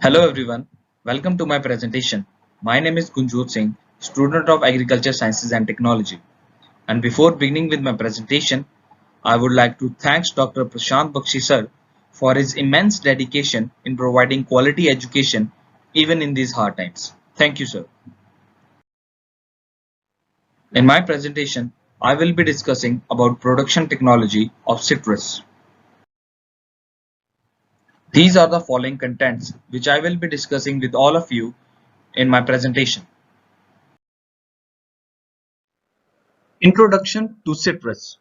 Hello everyone, welcome to my presentation. My name is Gunjot Singh, student of Agriculture Sciences and Technology. And before beginning with my presentation, I would like to thank Dr. Prashant Bakshi sir for his immense dedication in providing quality education even in these hard times. Thank you, sir. In my presentation, I will be discussing about production technology of citrus. These are the following contents which I will be discussing with all of you in my presentation. Introduction to citrus.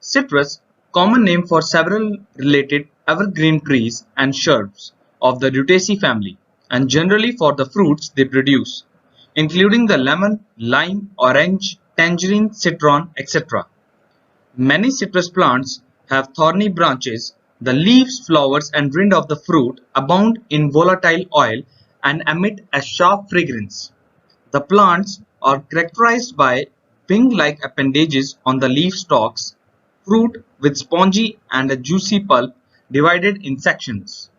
Citrus, common name for several related evergreen trees and shrubs of the Rutaceae family, and generally for the fruits they produce, including the lemon, lime, orange, tangerine, citron, etc. Many citrus plants have thorny branches. The leaves, flowers, and rind of the fruit abound in volatile oil and emit a sharp fragrance. The plants are characterized by wing-like appendages on the leaf stalks, fruit with spongy and a juicy pulp divided in sections.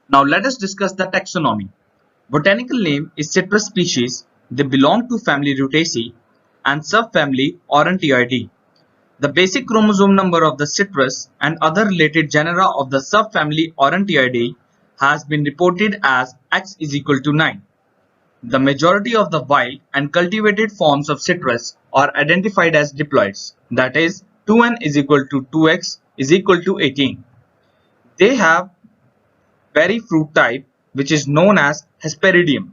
Now let us discuss the taxonomy. Botanical name is citrus species. They belong to family Rutaceae and subfamily Aurantiidae. The basic chromosome number of the citrus and other related genera of the subfamily Aurantiidae has been reported as X is equal to 9. The majority of the wild and cultivated forms of citrus are identified as diploids, that is, 2n is equal to 2x is equal to 18. They have berry fruit type which is known as Hesperidium.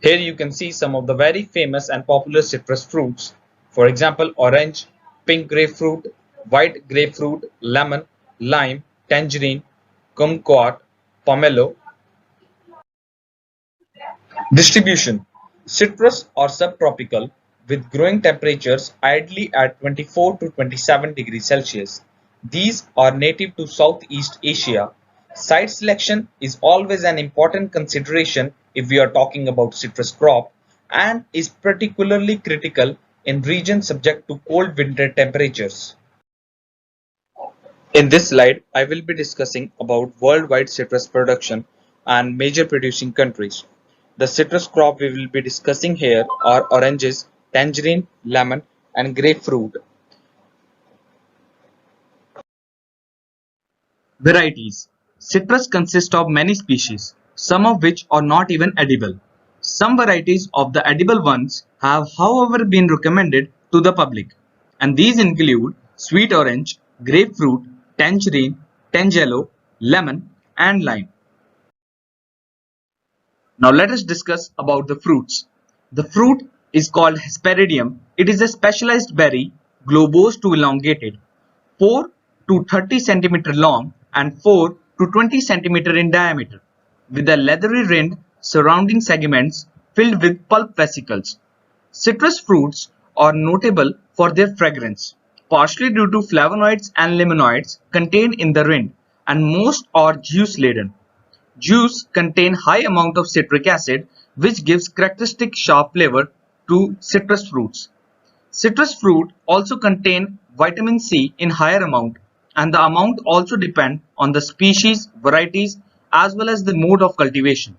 Here you can see some of the very famous and popular citrus fruits. For example, orange, pink grapefruit, white grapefruit, lemon, lime, tangerine, kumquat, pomelo. Distribution: citrus are subtropical with growing temperatures ideally at 24 to 27 degrees Celsius. These are native to Southeast Asia. Site selection is always an important consideration if we are talking about citrus crop and is particularly critical in regions subject to cold winter temperatures. In this slide, I will be discussing about worldwide citrus production and major producing countries. The citrus crop we will be discussing here are oranges, tangerine, lemon, and grapefruit. Varieties. Citrus consists of many species, some of which are not even edible. Some varieties of the edible ones have however been recommended to the public, and these include sweet orange, grapefruit, tangerine, tangelo, lemon, and lime. Now let us discuss about the fruits. The fruit is called Hesperidium. It is a specialized berry, globose to elongated, 4 to 30 cm long and 4 to 20 cm in diameter, with a leathery rind surrounding segments filled with pulp vesicles. Citrus fruits are notable for their fragrance, partially due to flavonoids and limonoids contained in the rind, and most are juice-laden. Juice contain high amount of citric acid which gives characteristic sharp flavor to citrus fruits. Citrus fruit also contain vitamin C in higher amount, and the amount also depend on the species, varieties as well as the mode of cultivation.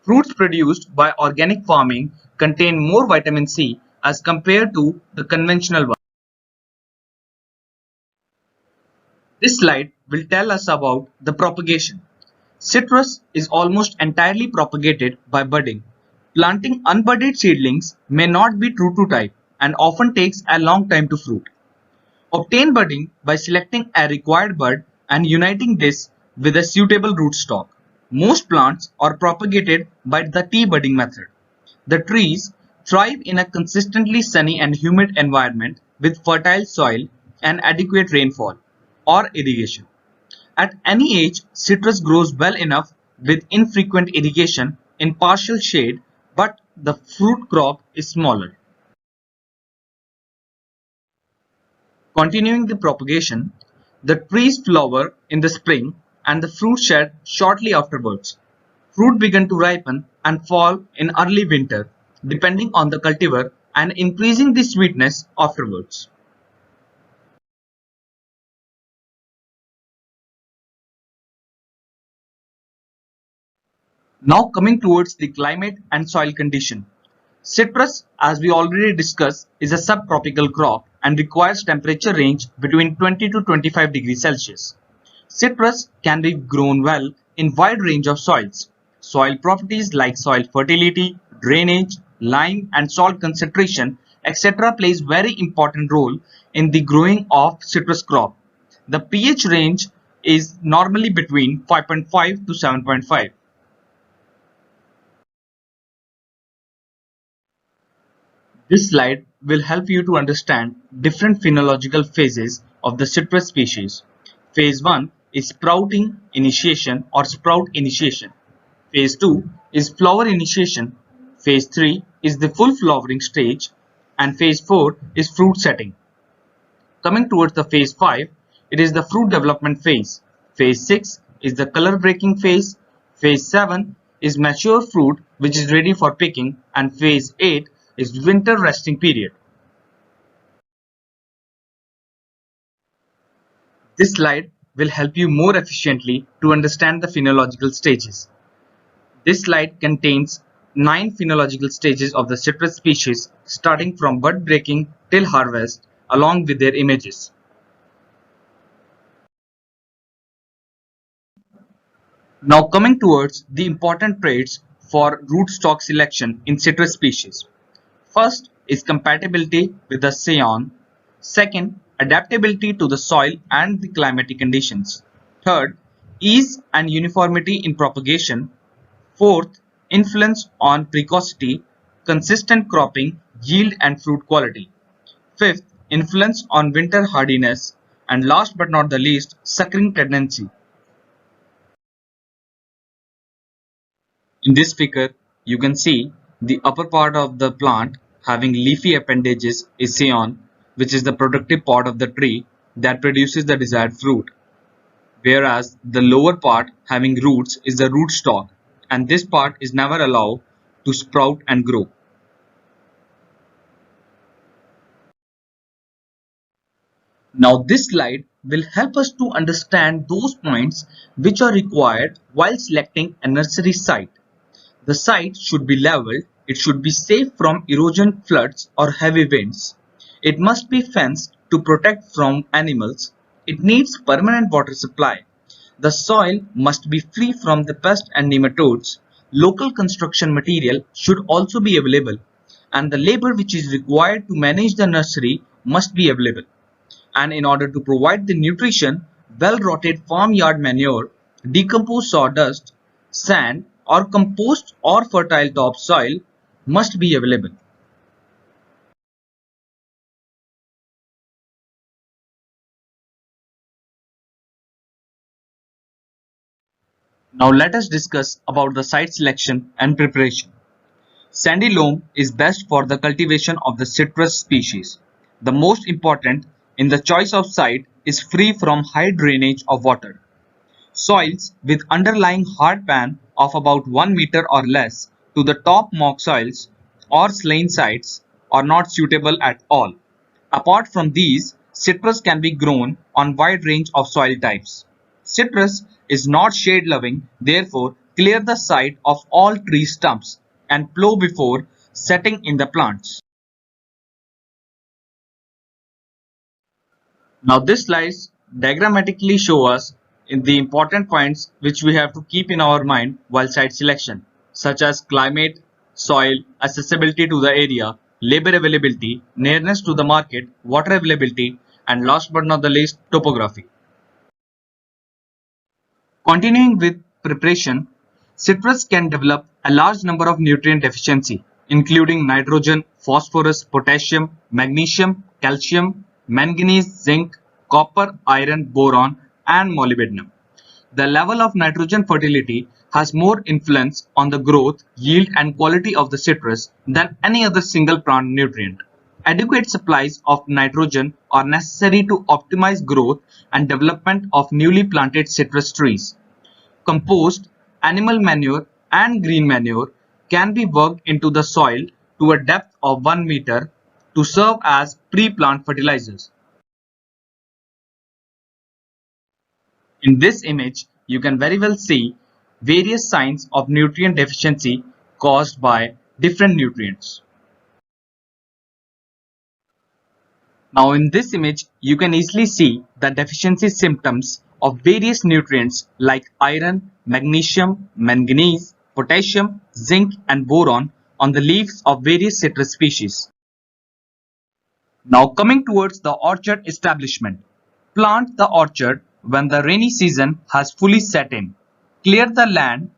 Fruits produced by organic farming contain more vitamin C as compared to the conventional one. This slide will tell us about the propagation. Citrus is almost entirely propagated by budding. Planting unbudded seedlings may not be true to type and often takes a long time to fruit. Obtain budding by selecting a required bud and uniting this with a suitable rootstock. Most plants are propagated by the tea budding method. The trees thrive in a consistently sunny and humid environment with fertile soil and adequate rainfall or irrigation. At any age, citrus grows well enough with infrequent irrigation in partial shade, but the fruit crop is smaller. Continuing the propagation, the trees flower in the spring and the fruit shed shortly afterwards. Fruit begin to ripen and fall in early winter, depending on the cultivar, and increasing the sweetness afterwards. Now coming towards the climate and soil condition. Citrus, as we already discussed, is a subtropical crop and requires temperature range between 20 to 25 degrees Celsius. Citrus can be grown well in wide range of soils. Soil properties like soil fertility, drainage, lime and salt concentration, etc. plays very important role in the growing of citrus crop. The pH range is normally between 5.5 to 7.5. This slide will help you to understand different phenological phases of the citrus species. Phase 1 is sprouting initiation or sprout initiation. Phase 2 is flower initiation. Phase 3 is the full flowering stage. And Phase 4 is fruit setting. Coming towards the Phase 5, it is the fruit development phase. Phase 6 is the color breaking phase. Phase 7 is mature fruit which is ready for picking, and Phase 8 is winter resting period. This slide will help you more efficiently to understand the phenological stages. This slide contains 9 phenological stages of the citrus species starting from bud breaking till harvest along with their images. Now coming towards the important traits for rootstock selection in citrus species. First is compatibility with the scion. Second, adaptability to the soil and the climatic conditions. Third, ease and uniformity in propagation. Fourth, influence on precocity, consistent cropping, yield and fruit quality. Fifth, influence on winter hardiness. And last but not the least, suckering tendency. In this figure, you can see the upper part of the plant having leafy appendages is scion, which is the productive part of the tree that produces the desired fruit, whereas the lower part having roots is the rootstock, and this part is never allowed to sprout and grow. Now this slide will help us to understand those points which are required while selecting a nursery site. The site should be leveled, it should be safe from erosion, floods or heavy winds. It must be fenced to protect from animals. It needs permanent water supply. The soil must be free from the pests and nematodes. Local construction material should also be available, and the labor which is required to manage the nursery must be available. And in order to provide the nutrition, well-rotted farmyard manure, decomposed sawdust, sand or compost or fertile topsoil must be available. Now let us discuss about the site selection and preparation. Sandy loam is best for the cultivation of the citrus species. The most important in the choice of site is free from high drainage of water. Soils with underlying hard pan of about 1 meter or less to the top mock soils or slain sites are not suitable at all. Apart from these, citrus can be grown on wide range of soil types. Citrus is not shade loving, therefore clear the site of all tree stumps and plow before setting in the plants. Now this slides diagrammatically show us in the important points which we have to keep in our mind while site selection, such as climate, soil, accessibility to the area, labor availability, nearness to the market, water availability, and last but not the least, topography. Continuing with preparation, citrus can develop a large number of nutrient deficiency, including nitrogen, phosphorus, potassium, magnesium, calcium, manganese, zinc, copper, iron, boron, and molybdenum. The level of nitrogen fertility has more influence on the growth, yield, and quality of the citrus than any other single plant nutrient. Adequate supplies of nitrogen are necessary to optimize growth and development of newly planted citrus trees. Compost, animal manure, and green manure can be worked into the soil to a depth of 1 meter to serve as pre-plant fertilizers. In this image, you can very well see various signs of nutrient deficiency caused by different nutrients. Now in this image, you can easily see the deficiency symptoms of various nutrients like iron, magnesium, manganese, potassium, zinc and boron on the leaves of various citrus species. Now coming towards the orchard establishment. Plant the orchard when the rainy season has fully set in. Clear the land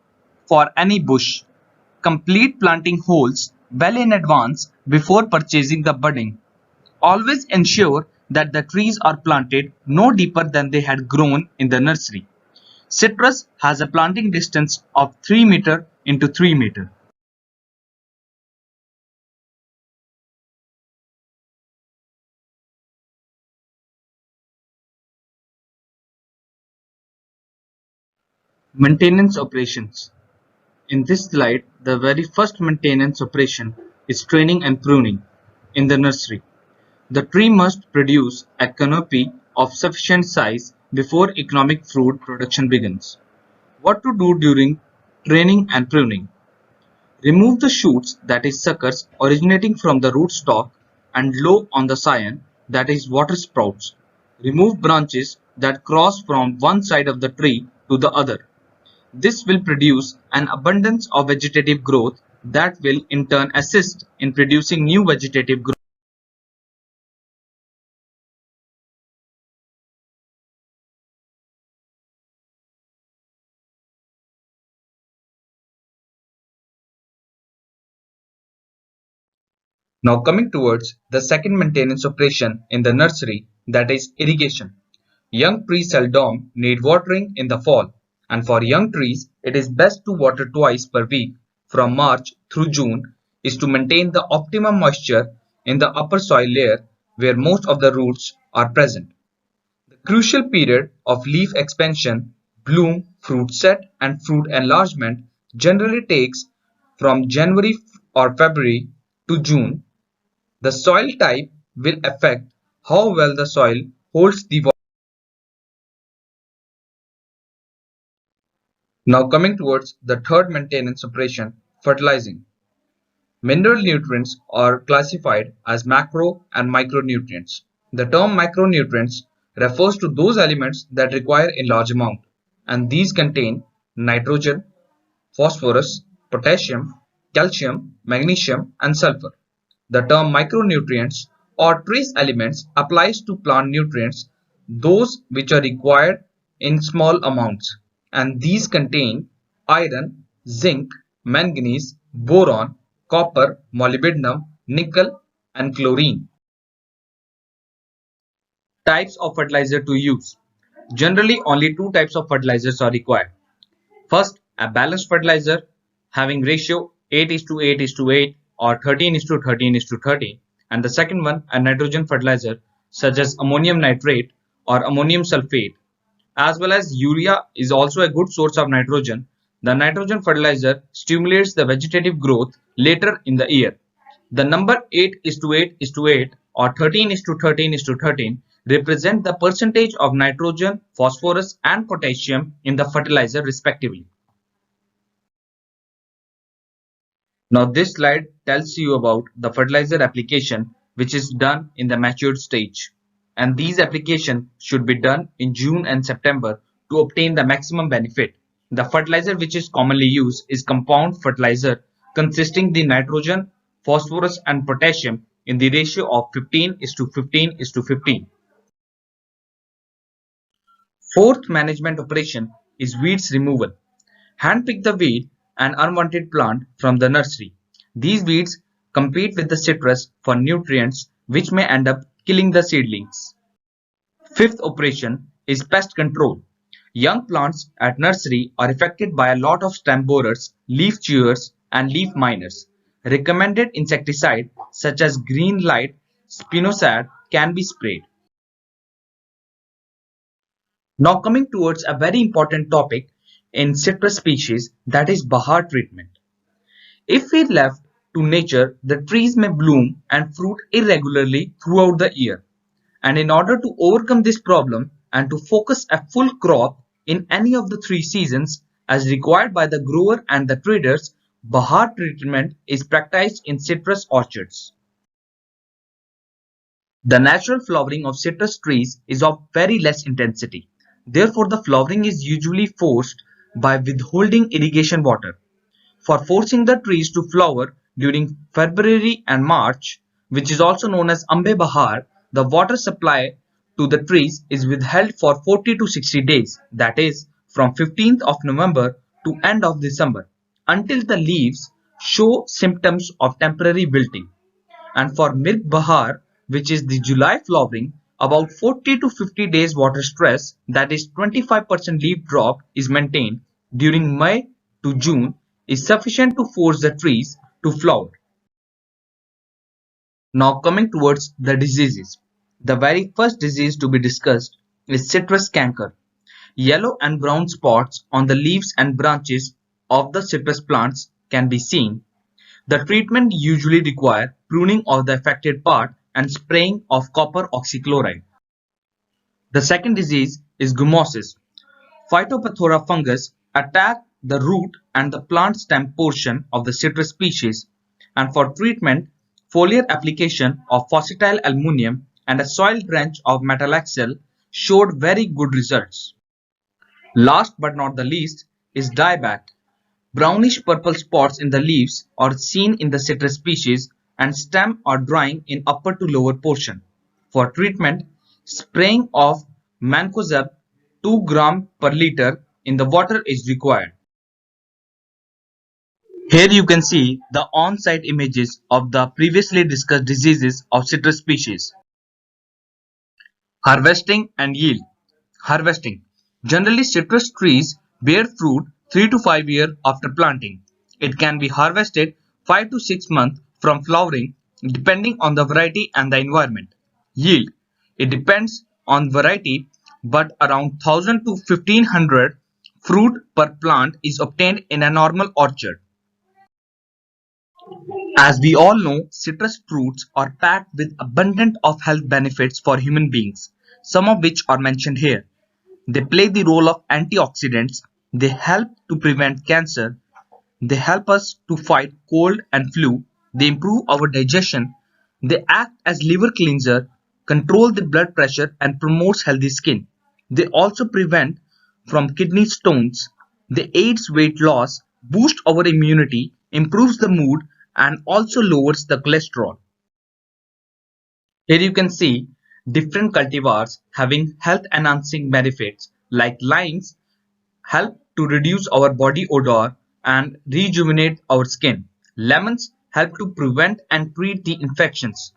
for any bush. Complete planting holes well in advance before purchasing the budding. Always ensure that the trees are planted no deeper than they had grown in the nursery. Citrus has a planting distance of 3 meter into 3 meter. Maintenance operations. In this slide, the very first maintenance operation is training and pruning in the nursery. The tree must produce a canopy of sufficient size before economic fruit production begins. What to do during training and pruning? Remove the shoots, that is suckers, originating from the rootstock and low on the scion, that is water sprouts. Remove branches that cross from one side of the tree to the other. This will produce an abundance of vegetative growth that will in turn assist in producing new vegetative growth. Now coming towards the second maintenance operation in the nursery, that is irrigation. Young trees seldom need watering in the fall, and for young trees it is best to water twice per week from March through June is to maintain the optimum moisture in the upper soil layer where most of the roots are present. The crucial period of leaf expansion, bloom, fruit set and fruit enlargement generally takes from January or February to June. The soil type will affect how well the soil holds the water. Now coming towards the third maintenance operation, fertilizing. Mineral nutrients are classified as macro and micronutrients. The term micronutrients refers to those elements that require in large amount, and these contain nitrogen, phosphorus, potassium, calcium, magnesium and sulfur. The term micronutrients or trace elements applies to plant nutrients, those which are required in small amounts, and these contain iron, zinc, manganese, boron, copper, molybdenum, nickel and chlorine. Types of fertilizer to use. Generally only two types of fertilizers are required. First, a balanced fertilizer having ratio 8 is to 8 is to 8 or 13 is to 13 is to 13, and the second one a nitrogen fertilizer such as ammonium nitrate or ammonium sulfate, as well as urea is also a good source of nitrogen. The nitrogen fertilizer stimulates the vegetative growth later in the year. The number 8 is to 8 is to 8 or 13 is to 13 is to 13 represent the percentage of nitrogen, phosphorus and potassium in the fertilizer respectively. Now this slide tells you about the fertilizer application which is done in the matured stage, and these applications should be done in June and September to obtain the maximum benefit. The fertilizer which is commonly used is compound fertilizer consisting the nitrogen, phosphorus and potassium in the ratio of 15 is to 15 is to 15. Fourth management operation is weeds removal. Handpick the weed and unwanted plant from the nursery. These weeds compete with the citrus for nutrients which may end up killing the seedlings. Fifth operation is pest control. Young plants at nursery are affected by a lot of stem borers, leaf chewers and leaf miners. Recommended insecticide such as green light spinosad can be sprayed. Now coming towards a very important topic in citrus species, that is Bahar treatment. If we left to nature, the trees may bloom and fruit irregularly throughout the year. And in order to overcome this problem and to focus a full crop in any of the three seasons, As required by the grower and the traders, Bahar treatment is practiced in citrus orchards. The natural flowering of citrus trees is of very less intensity. Therefore, the flowering is usually forced by withholding irrigation water. For forcing the trees to flower during February and March, which is also known as Ambe Bahar, the water supply to the trees is withheld for 40 to 60 days, that is, from 15th of November to end of December, until the leaves show symptoms of temporary wilting. And for Mirg Bahar, which is the July flowering, about 40 to 50 days water stress, that is 25% leaf drop, is maintained during May to June is sufficient to force the trees to flower. Now coming towards the diseases. The very first disease to be discussed is citrus canker. Yellow and brown spots on the leaves and branches of the citrus plants can be seen. The treatment usually requires pruning of the affected part and spraying of copper oxychloride. The second disease is gummosis. Phytophthora fungus attack the root and the plant stem portion of the citrus species, and for treatment, foliar application of phosphatile aluminum and a soil drench of metalaxyl showed very good results. Last but not the least is dieback. Brownish purple spots in the leaves are seen in the citrus species and stem are drying in upper to lower portion. For treatment, spraying of mancozeb 2 gram per liter in the water is required. Here you can see the on-site images of the previously discussed diseases of citrus species. Harvesting and yield. Harvesting. Generally, citrus trees bear fruit 3 to 5 years after planting. It can be harvested 5 to 6 months from flowering depending on the variety and the environment. Yield. It depends on variety, but around 1000 to 1500 fruit per plant is obtained in a normal orchard. As we all know, citrus fruits are packed with abundant of health benefits for human beings, some of which are mentioned here. They play the role of antioxidants, they help to prevent cancer, they help us to fight cold and flu, they improve our digestion, they act as liver cleanser, control the blood pressure and promotes healthy skin. They also prevent from kidney stones, they aids weight loss, boost our immunity, improves the mood and also lowers the cholesterol. Here you can see different cultivars having health enhancing benefits like limes help to reduce our body odor and rejuvenate our skin. Lemons help to prevent and treat the infections.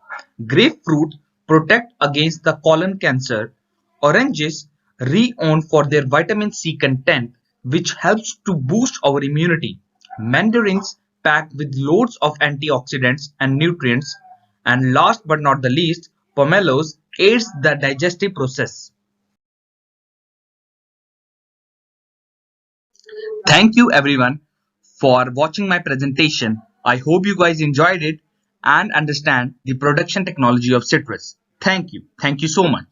Grapefruit protect against the colon cancer. Oranges renowned for their vitamin C content which helps to boost our immunity. Mandarins packed with loads of antioxidants and nutrients. And last but not the least, pomelos aids the digestive process. Thank you everyone for watching my presentation. I hope you guys enjoyed it and understand the production technology of citrus. Thank you. Thank you so much.